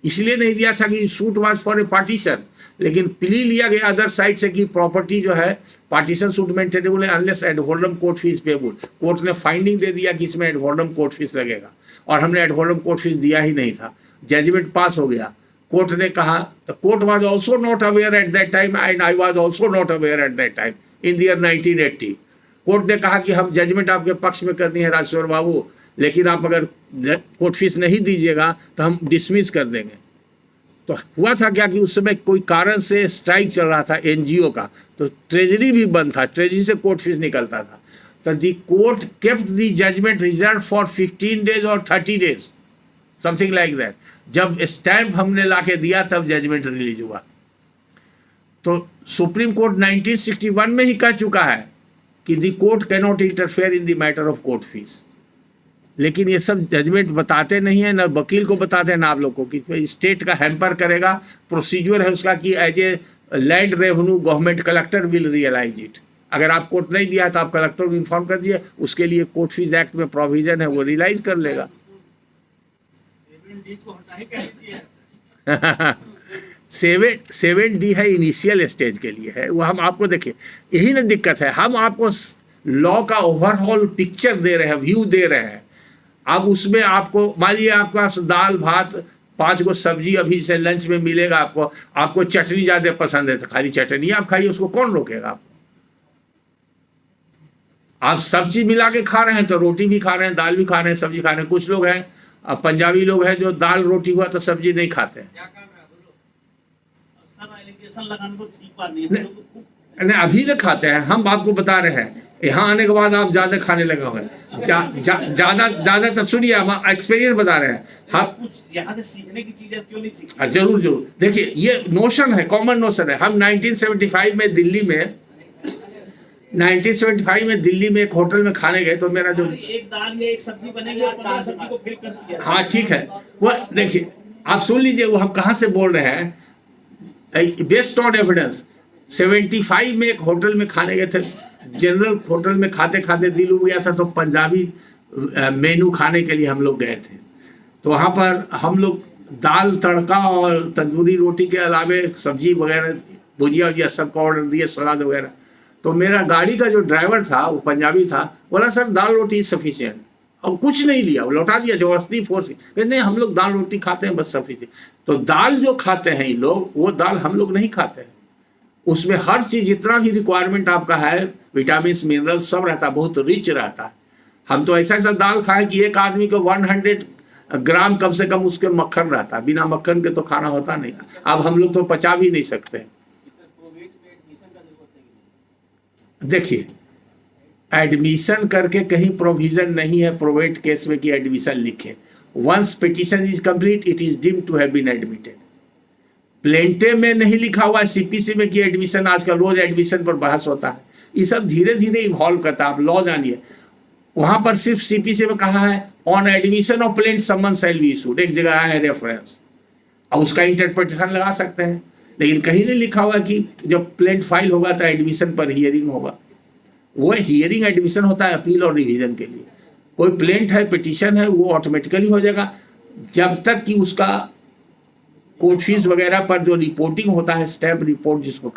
इसलिए नहीं दिया था कि suit was for a partition, लेकिन प्ली लिया गया अदर साइड से कि प्रॉपर्टी जो है पार्टीशन सूट मेंटेनेबल है unless ad valorem court fees payable. Court ने फाइंडिंग दे दिया कि इसमें एडवर्डम कोर्ट फीस लगेगा और हमने एडवर्डम कोर्ट फीस दिया ही नहीं था। जजमेंट पास हो गया, कोर्ट ने कहा, the court was also not aware eight that time and I was also not aware eight that time in the year 1980। Court ने कहा कि हम जजमेंट आपके पक्ष में करनी है राजेश्वर बाबू, लेकिन आप अगर कोर्ट फीस नहीं दीजिएगा तो हम डिसमिस कर देंगे। तो हुआ था क्या कि उस समय कोई कारण से स्ट्राइक चल रहा था एनजीओ का, तो ट्रेजरी भी बंद था, ट्रेजरी से कोर्ट फीस निकलता था। तो the court kept the judgment reserve for 15 days और 30 डेज समथिंग लाइक दैट। जब स्टैंप हमने लाके दिया तब जजमेंट रिलीज हुआ। तो सुप्रीम कोर्ट 1961 में ही कह चुका है कि the court can not interfere in the matter of court fees. लेकिन ये सब जजमेंट बताते नहीं है, ना वकील को बताते हैं ना आप लोग को, कि स्टेट का हैम्पर करेगा। प्रोसीजर है उसका कि as a land revenue government collector will realise it. अगर आप कोर्ट नहीं दिया तो आप कलेक्टर को इन्फॉर्म कर दिए, उसके लिए कोर्ट फीस एक्ट में प्रोविजन है, वो रियलाइज कर लेगा। 7D है इनिशियल स्टेज के लिए है, वो हम आपको देखिए, यही ना दिक्कत है, हम आपको लॉ का ओवरऑल पिक्चर दे रहे हैं, व्यू दे रहे हैं। अब उसमें आपको मान लीजिए आपका दाल भात 5 गो सब्जी अभी से लंच में मिलेगा, आपको चटनी ज़्यादा पसंद है तो खाली चटनी आप खाइए, उसको कौन रोकेगा आपको? आप सब चीज़ मिला के खा रहे हैं तो रोटी भी खा रहे हैं, दाल भी खा रहे हैं, सब्जी खा रहे हैं। कुछ लोग हैं पंजाबी लोग हैं जो दाल रोटी हुआ तो सब्जी नहीं खाते हैं। नहीं अभी तक खाते हैं, हम आपको बता रहे हैं, यहाँ आने के बाद आप ज़्यादा खाने लगे होंगे, ज़्यादा तो सुनिए, हम एक्सपीरियंस बता रहे हैं। हम यहाँ से सीखने की चीजें क्यों नहीं सीखते? जरूर जरूर देखिए, ये नोशन है, कॉमन नोशन है। हम 1975 में दिल्ली में एक होटल में खाने गए, तो मेरा जो एक दाल या एक सब्जी बनेगी और 15 सब्जी को फिल कर दिया। हाँ ठीक है, वो देखिए आप सुन लीजिए, वो हम कहाँ से बोल रहे हैं, बेस्ड ऑन एविडेंस। 75 में एक होटल में खाने गए थे, जनरल होटल में खाते खाते दिल हो गया था, तो पंजाबी मेनू खाने के लिए हम लोग गए थे। तो वहाँ पर हम लोग दाल तड़का और तंदूरी रोटी के अलावे सब्जी वगैरह भुजिया वुजिया सबका ऑर्डर दिए, सलाद वगैरह। तो मेरा गाड़ी का जो ड्राइवर था वो पंजाबी था, बोला सर दाल रोटी सफिशिएंट, और कुछ नहीं लिया, वो लौटा दिया जबरदस्ती फोर्स। नहीं हम लोग दाल रोटी खाते हैं बस सफिशिएंट। तो दाल जो खाते हैं ये लोग, वो दाल हम लोग नहीं खाते हैं। उसमें हर चीज़ जितना भी रिक्वायरमेंट आपका है, विटामिन मिनरल सब रहता है, बहुत रिच रहता है। हम तो ऐसा दाल खाएं कि एक आदमी को 100 ग्राम कम से कम उसके मक्खन रहता है, बिना मक्खन के तो खाना होता नहीं। अब हम लोग तो पचा भी नहीं सकते। देखिए एडमिशन करके कहीं प्रोविजन नहीं है प्रोवेट केस में कि एडमिशन लिखे। Once petition is complete it is deemed to have been admitted. Plaint में नहीं लिखा हुआ है सीपीसी में कि एडमिशन, आजकल रोज एडमिशन पर बहस होता है। ये सब धीरे धीरे इवॉल्व करता है, आप लॉ जानिए। वहां पर सिर्फ सीपीसी में कहा है on admission of plaint summon shall be issued, एक जगह है रेफरेंस, अब उसका इंटरप्रिटेशन लगा सकते हैं। लेकिन कहीं नहीं लिखा हुआ कि जब प्लेंट फाइल होगा तो एडमिशन पर हियरिंग होगा। वो हियरिंग एडमिशन होता है अपील और रिवीजन के लिए। कोई प्लेंट है, पिटिशन है, वो ऑटोमेटिकली हो जाएगा जब तक कि उसका कोर्ट फीस वगैरह पर जो रिपोर्टिंग होता है, स्टैम्प रिपोर्ट जिसको,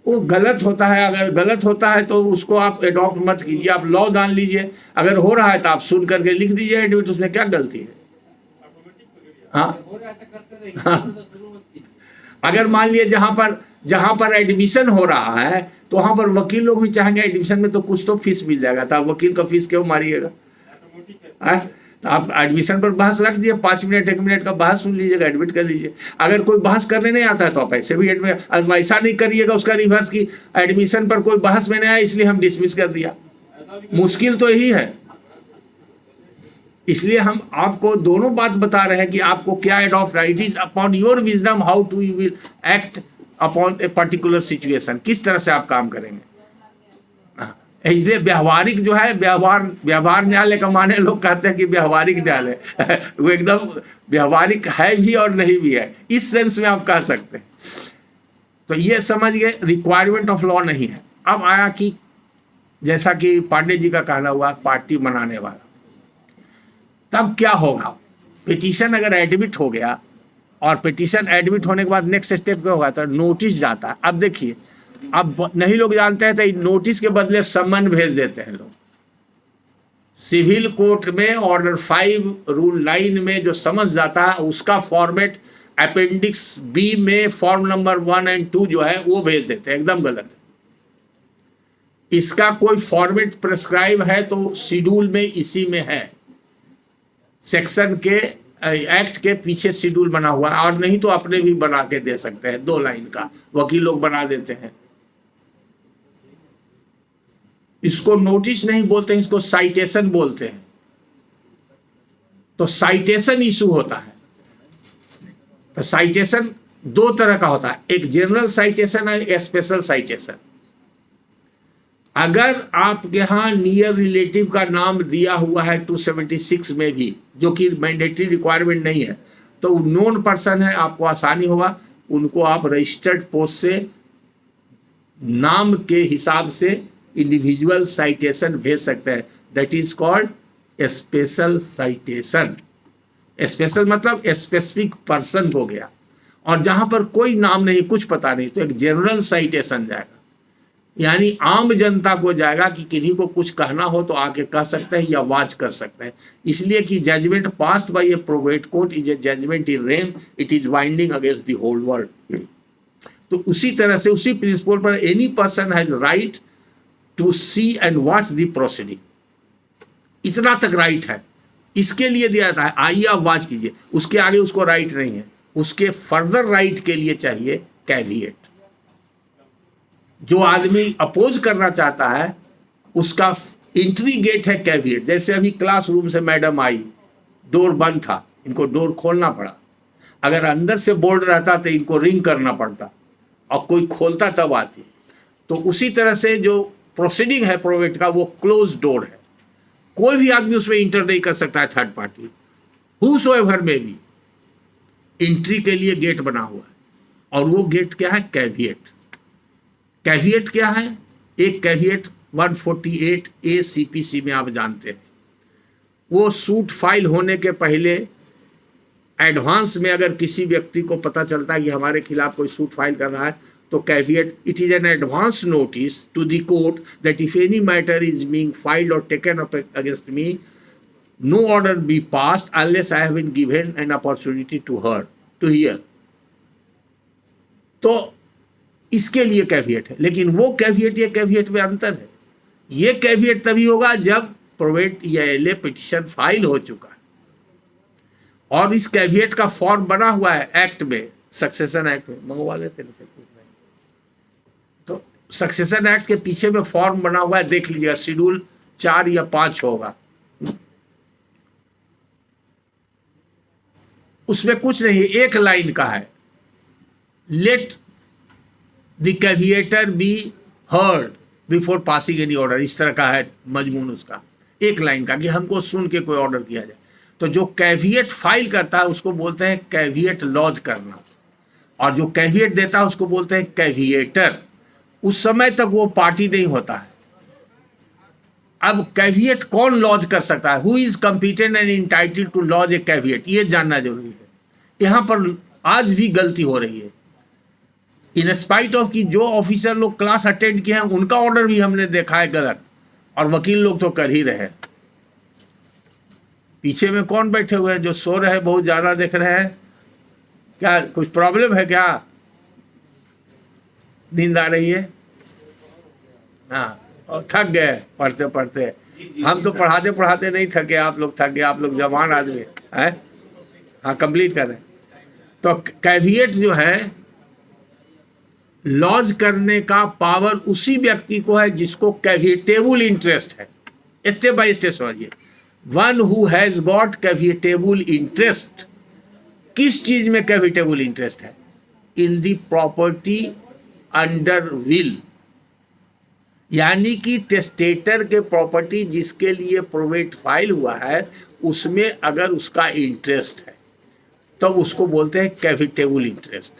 वो गलत होता है। अगर गलत होता है तो उसको आप एडॉप्ट मत कीजिए, आप लॉ जान लीजिए। अगर हो रहा है तो आप सुन करके लिख दीजिए एडमिट, उसमें क्या गलती है। हाँ, हाँ। अगर मान लिए जहां पर एडमिशन हो रहा है तो वहां पर वकील लोग भी चाहेंगे एडमिशन में तो कुछ तो फीस मिल जाएगा, तो आप वकील का फीस क्यों मारिएगा। तो आप एडमिशन पर बहस रख दिए, 5 मिनट 1 मिनट का बहस सुन लीजिएगा, एडमिट कर लीजिए। अगर कोई बहस करने नहीं आता है तो आप ऐसे भी एडमिट, ऐसा नहीं करिएगा उसका रिवर्स की एडमिशन पर कोई बहस में नहीं आया इसलिए हम डिसमिस कर दिया। मुश्किल तो यही है। इसलिए हम आपको दोनों बात बता रहे हैं कि आपको क्या adopt, it is upon your wisdom how to you will act upon a particular situation, किस तरह से आप काम करेंगे। इसलिए व्यवहारिक जो है, व्यवहार न्यायालय का माने लोग कहते हैं कि व्यवहारिक न्यायालय वो एकदम व्यवहारिक है भी और नहीं भी है, इस सेंस में आप कह सकते हैं। तो ये समझ गए रिक्वायरमेंट ऑफ लॉ नहीं है। अब आया कि जैसा कि पांडे जी का कहना हुआ पार्टी बनाने वाला, तब क्या होगा। पिटीशन अगर एडमिट हो गया और पिटीशन एडमिट होने के बाद नेक्स्ट स्टेप क्या होगा, तो नोटिस जाता है। अब देखिए, अब नहीं लोग जानते हैं तो नोटिस के बदले सम्मन भेज देते हैं लोग। सिविल कोर्ट में ऑर्डर 5 रूल 9 में जो समझ जाता है उसका फॉर्मेट अपेंडिक्स बी में फॉर्म नंबर 1 और 2 जो है वो भेज देते हैं, एकदम गलत है। इसका कोई फॉर्मेट प्रेस्क्राइब है तो शेड्यूल में इसी में है, सेक्शन के एक्ट के पीछे शेड्यूल बना हुआ है, और नहीं तो अपने भी बना के दे सकते हैं, 2 लाइन का वकील लोग बना देते हैं। इसको नोटिस नहीं बोलते हैं, इसको साइटेशन बोलते हैं। तो साइटेशन इशू होता है। तो साइटेशन 2 तरह का होता है, एक जनरल साइटेशन है, एक स्पेशल साइटेशन। अगर आपके यहाँ नियर रिलेटिव का नाम दिया हुआ है 276 में भी, जो कि मैंडेटरी रिक्वायरमेंट नहीं है, तो नोन पर्सन है, आपको आसानी होगा, उनको आप रजिस्टर्ड पोस्ट से नाम के हिसाब से इंडिविजुअल साइटेशन भेज सकते हैं। That is called special citation. Special मतलब स्पेसिफिक पर्सन हो गया, और जहां पर कोई नाम नहीं, कुछ पता नहीं, तो एक जनरल साइटेशन जाएगा, यानी आम जनता को जाएगा कि किसी को कुछ कहना हो तो आके कह सकते हैं या वाच कर सकते हैं। इसलिए कि judgment passed by a probate court is a judgment in rem, it is binding against the whole world. तो उसी तरह से, उसी प्रिंसिपल पर any person has right to see and watch the proceeding, इतना तक राइट है। इसके लिए दिया जाता है आइए आप वॉच कीजिए, उसके आगे उसको राइट नहीं है। उसके फर्दर राइट के लिए चाहिए कैविएट। जो आदमी अपोज करना चाहता है उसका एंट्री गेट है कैविएट। जैसे अभी क्लासरूम से मैडम आई, डोर बंद था, इनको डोर खोलना पड़ा। अगर अंदर से बोर्ड रहता तो इनको रिंग करना पड़ता और कोई खोलता तब आती। तो उसी तरह से जो प्रोसीडिंग है प्रोवेट का, वो क्लोज डोर है, कोई भी आदमी उसमें इंटर नहीं कर सकता है, थर्ड पार्टी हूसोएवर में भी। एंट्री के लिए गेट बना हुआ है, और वो गेट क्या है, कैविएट। कैविएट क्या है, एक कैविएट 148A CPC में आप जानते हैं, वो सूट फाइल होने के पहले एडवांस में अगर किसी व्यक्ति को पता चलता है कि हमारे खिलाफ कोई सूट फाइल कर रहा है, तो caveat, it is an advance notice to the court that if any matter is being filed और taken up against me, no order be passed unless I have been given an opportunity to hear. तो इसके लिए कैविएट है। लेकिन वो कैविएट, ये कैविएट में अंतर है। ये कैविएट तभी होगा जब प्रोवेट या एलए पिटीशन फाइल हो चुका है, और इस कैविएट का फॉर्म बना हुआ है एक्ट में, सक्सेशन एक्ट में। मंगवा लेते हैं तो सक्सेशन एक्ट के पीछे में फॉर्म बना हुआ है, देख लीजिएगा, शेड्यूल 4 या 5 होगा। उसमें कुछ नहीं, एक लाइन का है, let the caveator be heard before passing any order, इस तरह का है मजमून उसका, एक लाइन का, कि हमको सुन के कोई ऑर्डर किया जाए। तो जो कैविएट फाइल करता है उसको बोलते हैं कैविएट लॉज करना, और जो कैविएट देता है उसको बोलते हैं कैविएटर। उस समय तक वो पार्टी नहीं होता है, अब कैविएट कौन लॉज कर सकता है, who is competent and entitled to lodge a caveat, ये जानना जरूरी है। यहाँ पर आज भी गलती हो रही है, इन स्पाइट ऑफ कि जो ऑफिसर लोग क्लास अटेंड किए हैं उनका ऑर्डर भी हमने देखा है गलत, और वकील लोग तो कर ही रहे हैं। पीछे में कौन बैठे हुए हैं जो सो रहे हैं, बहुत ज्यादा देख रहे हैं, क्या कुछ प्रॉब्लम है क्या, नींद आ रही है? हाँ, और थक गए पढ़ते पढ़ते। हम तो पढ़ाते पढ़ाते नहीं थके, आप लोग थक गए, आप लोग जवान आदमी हैं। हाँ, कंप्लीट करें। तो कैविएट जो है, लॉज करने का पावर उसी व्यक्ति को है जिसको कैविएटेबल इंटरेस्ट है। स्टेप बाय स्टेप समझिए। One who has got caveatable interest, किस चीज में कैविएटेबल इंटरेस्ट है? In the property under will, यानी कि टेस्टेटर के प्रॉपर्टी जिसके लिए प्रोवेट फाइल हुआ है उसमें अगर उसका इंटरेस्ट है तो उसको बोलते हैं कैविएटेबल इंटरेस्ट।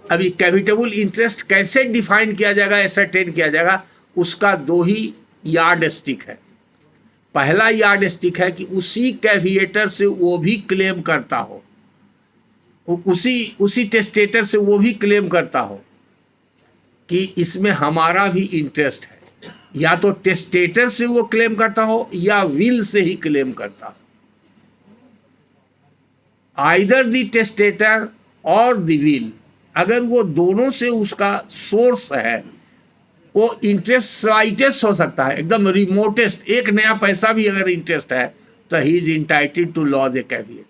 अभी कैविएटेबल इंटरेस्ट कैसे डिफाइन किया जाएगा, एसरटेन किया जाएगा, उसका दो ही यार्ड स्टिक है। पहला यार्ड स्टिक है कि उसी कैविएटर से वो भी क्लेम करता हो, उसी टेस्टेटर से वो भी क्लेम करता हो कि इसमें हमारा भी इंटरेस्ट है, या तो टेस्टेटर से वो क्लेम करता हो या विल से ही क्लेम करता हो। आइदर द टेस्टेटर और द विल, अगर वो दोनों से उसका सोर्स है, वो इंटरेस्ट स्लाइटेस्ट हो सकता है, एकदम रिमोटेस्ट, एक नया पैसा भी अगर इंटरेस्ट है तो he is entitled to lodge a caveat.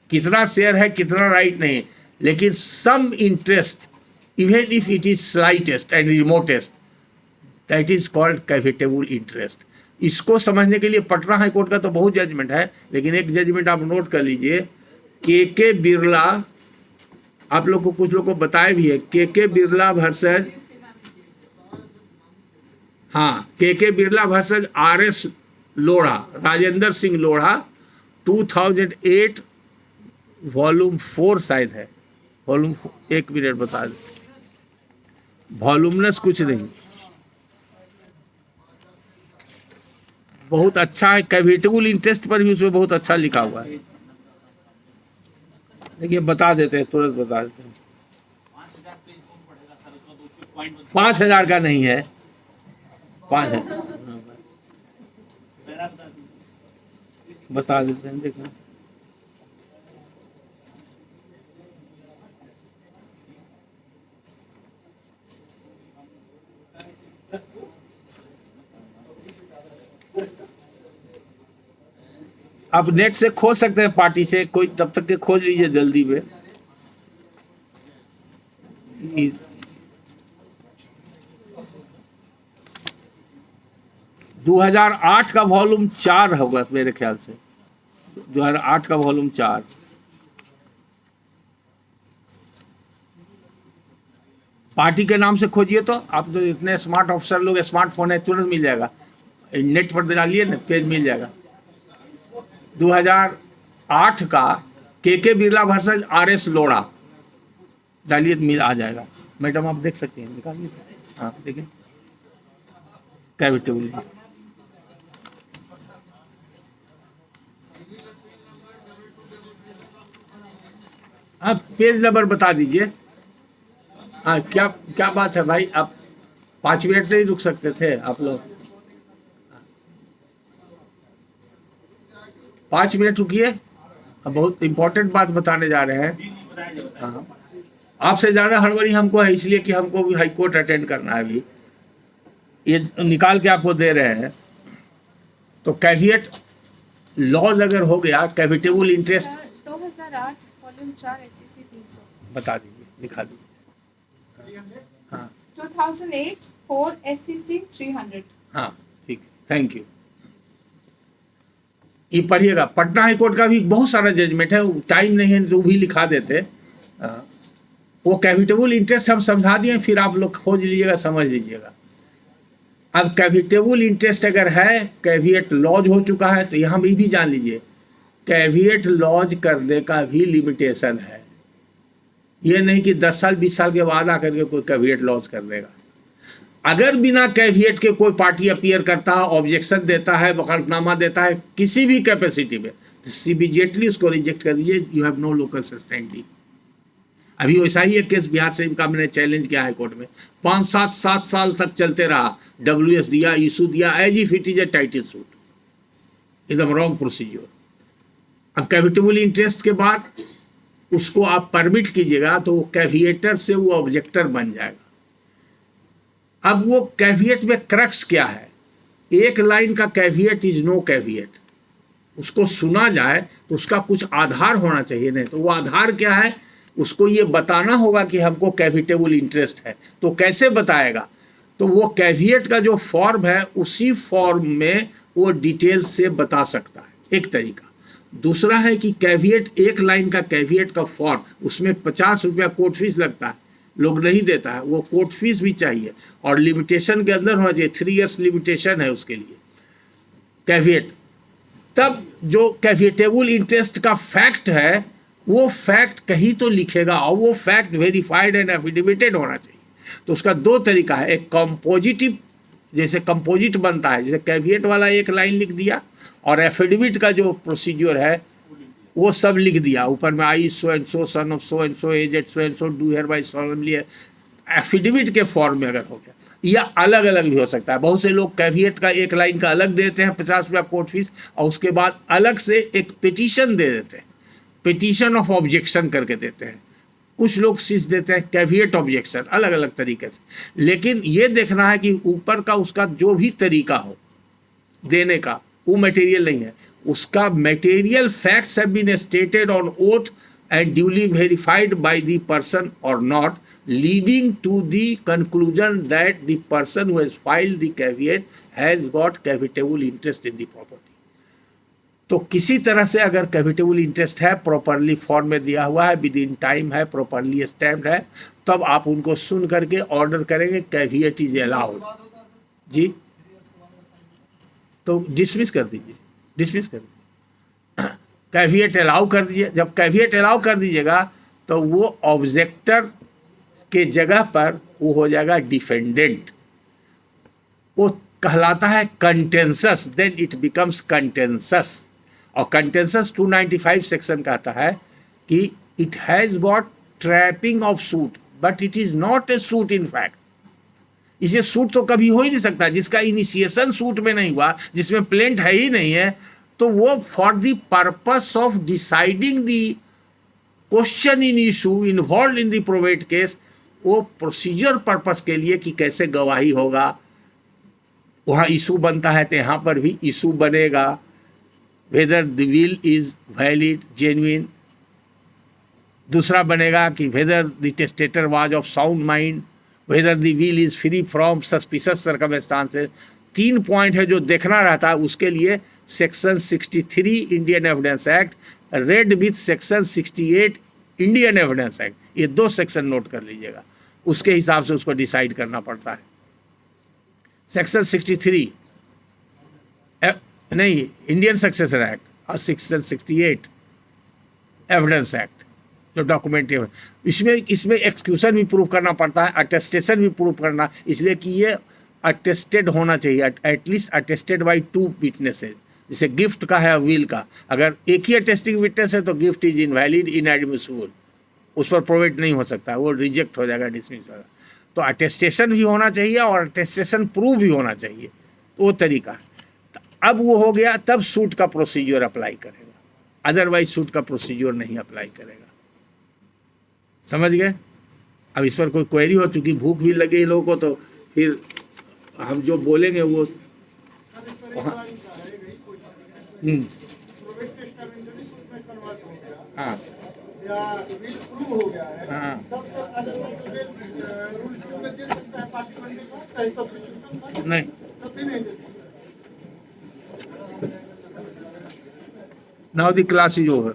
कितना शेयर है, कितना राइट नहीं, लेकिन some interest even if it is slightest and remotest, that is called caveatable interest. इसको समझने के लिए पटना हाई कोर्ट का तो बहुत जजमेंट है, लेकिन एक जजमेंट आप नोट कर लीजिए, के बिरला, आप लोग को कुछ लोग को बताया भी है, के बिरला वर्सेज, हाँ, के Birla versus RS Lodha, Rajendra Singh Lodha, 2008 volume 4 शायद है, वॉल्यूम, एक मिनट बता दे, वॉल्यूमनेस कुछ नहीं, बहुत अच्छा है, कैविएटेबल इंटरेस्ट पर भी उसमें बहुत अच्छा लिखा हुआ है। देखिए बता देते हैं, तुरंत बता देते हैं। 5,000 का नहीं है, 5,000 बता देते हैं, देखो आप नेट से खोज सकते हैं, पार्टी से कोई, तब तक के खोज लीजिए जल्दी में। 2008 का वॉल्यूम 4 होगा मेरे ख्याल से, 2008 का वॉल्यूम 4। पार्टी के नाम से खोजिए तो आप तो इतने स्मार्ट ऑफिसर लोग, स्मार्टफोन है, तुरंत मिल जाएगा, नेट पर डालिए ना, पेज मिल जाएगा। 2008 का के बिरला वर्सेज RS लोढ़ा डालिए, मिल आ जाएगा। मैडम आप देख सकते हैं, निकालिए। हाँ देखिए, कैविएटेबल, आप पेज नंबर बता दीजिए। हाँ, क्या बात है भाई, आप 5 मिनट से ही रुक सकते थे आप लोग, 5 मिनट रुकिए, अब बहुत इंपॉर्टेंट बात बताने जा रहे हैं। हाँ, आपसे ज़्यादा हड़बड़ी हमको है, इसलिए कि हमको भी हाई कोर्ट अटेंड करना है, अभी ये निकाल के आपको दे रहे हैं। तो कैविएट लॉज अगर हो गया, कैविएटेबल इंटरेस्ट 2008 वॉल्यूम 4 SEC 300 बता दीजिए, लिखा दीजिए। हाँ 2008 4 SEC 300। हाँ ठीक, थैंक यू। ये पढ़िएगा, पटना हाई कोर्ट का भी बहुत सारा जजमेंट है, टाइम नहीं है तो भी लिखा देते। वो कैविएटेबल इंटरेस्ट हम समझा दिए, फिर आप लोग खोज लीजिएगा, समझ लीजिएगा। अब कैविएटेबल इंटरेस्ट अगर है, कैविएट लॉज हो चुका है, तो यहाँ भी जान लीजिए कैविएट लॉज करने का भी लिमिटेशन है। ये नहीं कि 10 साल 20 साल के बाद आकर के कोई कैविएट लॉज कर देगा। अगर बिना कैविएट के कोई पार्टी अपीयर करता है, ऑब्जेक्शन देता है, वकालतनामा देता है किसी भी कैपेसिटी में, तो इमीडिएटली उसको रिजेक्ट कर दीजिए, you have no locus standing. अभी वैसा ही एक केस बिहार शरीफ का मैंने चैलेंज किया है कोर्ट में, 5-7 साल तक चलते रहा, WS दिया, इशू दिया, as if it is a title suit, एकदम रॉन्ग प्रोसीजर। अब कैविटेबल इंटरेस्ट के बाद उसको आप परमिट कीजिएगा तो वो कैविएटर से वो ऑब्जेक्टर बन जाएगा। अब वो कैविएट में क्रक्स क्या है, एक लाइन का कैविएट इज नो कैविएट, उसको सुना जाए तो उसका कुछ आधार होना चाहिए, नहीं तो वो आधार क्या है, उसको ये बताना होगा कि हमको कैविटेबल इंटरेस्ट है। तो कैसे बताएगा, तो वो कैविएट का जो फॉर्म है उसी फॉर्म में वो डिटेल से बता सकता है, एक तरीका। दूसरा है कि कैविएट, एक लाइन का कैविएट का फॉर्म, उसमें 50 रुपया कोर्ट फीस लगता है, लोग नहीं देता है, वो कोर्ट फीस भी चाहिए और लिमिटेशन के अंदर होना चाहिए, 3 इयर्स लिमिटेशन है उसके लिए कैविएट। तब जो कैविएटेबल इंटरेस्ट का फैक्ट है वो फैक्ट कहीं तो लिखेगा और वो फैक्ट वेरीफाइड एंड एफिडेविटेड होना चाहिए। तो उसका 2 तरीका है, एक कंपोजिटिव, जैसे कंपोजिट बनता है, जैसे कैविएट वाला एक लाइन लिख दिया और एफिडेविट का जो प्रोसीजर है वो सब लिख दिया ऊपर में, I so and so son of so and so age at so and so do hereby solemnly, affidavit के फॉर्म में अगर हो गया, या अलग अलग भी हो सकता है। बहुत से लोग कैविएट का एक लाइन का अलग देते हैं 50 रुपया कोर्ट फीस, और उसके बाद अलग से एक पिटीशन दे देते हैं, पिटीशन ऑफ ऑब्जेक्शन करके देते हैं। कुछ लोग सीज देते हैं कैविएट ऑब्जेक्शन, अलग अलग तरीके से। लेकिन ये देखना है कि ऊपर का उसका जो भी तरीका हो देने का, वो मटेरियल नहीं है, उसका material facts have been stated on oath and duly verified by the person or not, leading to the conclusion that the person who has filed the caveat has got caveatable interest in the property. तो किसी तरह से अगर कैविटेबल इंटरेस्ट है, प्रॉपरली फॉर्म में दिया हुआ है, विद इन टाइम है, प्रॉपरली स्टैम्प्ड है, तब आप उनको सुन करके ऑर्डर करेंगे कैविएट इज अलाउड जी, तो डिसमिस कर दीजिए, डिसमिस कर दीजिए, कैविएट अलाउ कर दीजिए। जब कैविएट अलाउ कर दीजिएगा तो वो ऑब्जेक्टर के जगह पर वो हो जाएगा डिफेंडेंट, वो कहलाता है कंटेंसस, देन इट बिकम्स कंटेंसस। और कंटेंसस 295 सेक्शन कहता है कि it has got trapping of suit but it is not a suit in fact. इसे सूट तो कभी हो ही नहीं सकता, जिसका इनिशिएशन सूट में नहीं हुआ, जिसमें प्लेंट है ही नहीं है, तो वो for the purpose of deciding the question in issue involve in the probate case, वो प्रोसीजर पर्पस के लिए कि कैसे गवाही होगा, वहाँ इशू बनता है तो यहाँ पर भी इशू बनेगा, whether the will is valid genuine. दूसरा बनेगा कि whether the testator was of sound mind, whether the will is free from suspicious circumstances. 3 point है जो देखना रहता है, उसके लिए section 63 Indian evidence act read with section 68 Indian evidence act, ये 2 सेक्शन नोट कर लीजिएगा, उसके हिसाब से उसको डिसाइड करना पड़ता है। सेक्शन 63 नहीं इंडियन सक्सेसर एक्ट, और सेक्शन 68 एविडेंस एक्ट जो डॉक्यूमेंट, इसमें एक्सक्यूशन भी प्रूव करना पड़ता है, अटेस्टेशन भी प्रूव करना, इसलिए कि ये अटेस्टेड होना चाहिए, एटलीस्ट अटेस्टेड बाई 2 विटनेसेज। जैसे गिफ्ट का है, विल का, अगर एक ही अटेस्टिंग विटनेस है तो गिफ्ट इज इनवैलिड इनएडमिसिबल, उस पर प्रोवेट नहीं हो सकता, वो रिजेक्ट हो जाएगा, डिसमिस होगा। तो अटेस्टेशन भी होना चाहिए और अटेस्टेशन प्रूव भी होना चाहिए, तो वो तरीका है। अब वो हो गया, तब सूट का प्रोसीजर अप्लाई करेगा, अदरवाइज सूट का प्रोसीजर नहीं अप्लाई करेगा। समझ गए? अब इस पर कोई क्वेरी हो, चूँकि भूख भी लगी लोगों को, तो फिर हम जो बोलेंगे वो हाँ या विल प्रूव हो गया है, हाँ तब सर रूल शुरू में दे सकता है पार्टी बनने का, चाहे सब्स्टिट्यूशन नहीं, तब भी नहीं देते। Now the class is over.